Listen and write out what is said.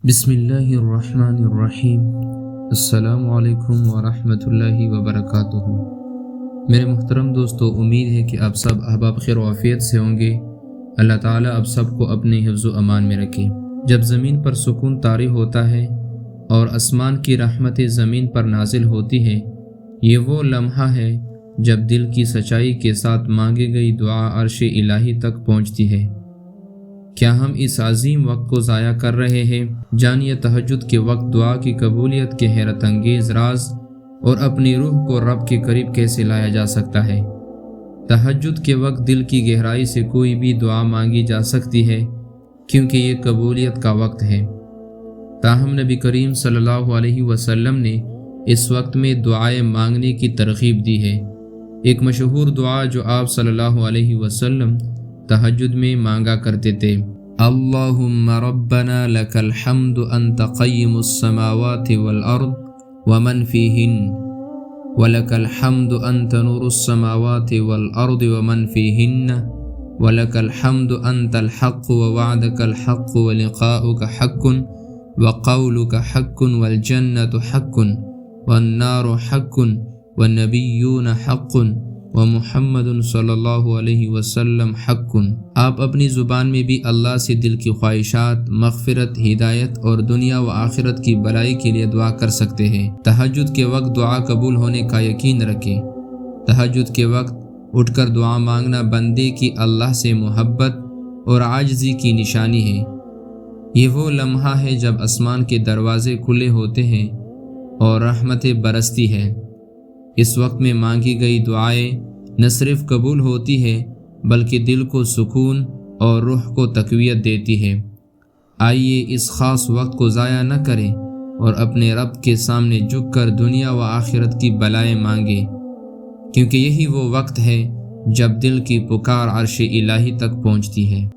بسم اللہ الرحمن الرحیم۔ السلام علیکم ورحمۃ اللہ وبرکاتہ۔ میرے محترم دوستو، امید ہے کہ آپ سب احباب خیر و عافیت سے ہوں گے۔ اللہ تعالیٰ آپ سب کو اپنے حفظ و امان میں رکھے۔ جب زمین پر سکون طاری ہوتا ہے اور آسمان کی رحمتیں زمین پر نازل ہوتی ہے، یہ وہ لمحہ ہے جب دل کی سچائی کے ساتھ مانگی گئی دعا عرش الہی تک پہنچتی ہے۔ کیا ہم اس عظیم وقت کو ضائع کر رہے ہیں؟ جانیے تہجد کے وقت دعا کی قبولیت کے حیرت انگیز راز اور اپنی روح کو رب کے قریب کیسے لایا جا سکتا ہے۔ تہجد کے وقت دل کی گہرائی سے کوئی بھی دعا مانگی جا سکتی ہے، کیونکہ یہ قبولیت کا وقت ہے۔ تاہم نبی کریم صلی اللہ علیہ وسلم نے اس وقت میں دعائیں مانگنے کی ترغیب دی ہے۔ ایک مشہور دعا جو آپ صلی اللہ علیہ وسلم تہجد میں مانگا کرتے تھے، اللہم ربنا لک الحمد انت قیم السماوات والارض ومن فیہن ولک الحمد انت نور السماوات والارض ومن فیہن ولک الحمد انت الحق ووعدک الحق ولقاؤک حق وقولک حق والجنة حق والنار حق والنبیون حق ومحمد صلی اللہ علیہ وسلم حق۔ آپ اپنی زبان میں بھی اللہ سے دل کی خواہشات، مغفرت، ہدایت اور دنیا و آخرت کی بھلائی کے لیے دعا کر سکتے ہیں۔ تہجد کے وقت دعا قبول ہونے کا یقین رکھیں۔ تہجد کے وقت اٹھ کر دعا مانگنا بندے کی اللہ سے محبت اور عاجزی کی نشانی ہے۔ یہ وہ لمحہ ہے جب آسمان کے دروازے کھلے ہوتے ہیں اور رحمتیں برستی ہیں۔ اس وقت میں مانگی گئی دعائیں نہ صرف قبول ہوتی ہے بلکہ دل کو سکون اور روح کو تقویت دیتی ہے۔ آئیے اس خاص وقت کو ضائع نہ کریں اور اپنے رب کے سامنے جھک کر دنیا و آخرت کی بلائیں مانگیں، کیونکہ یہی وہ وقت ہے جب دل کی پکار عرش الہی تک پہنچتی ہے۔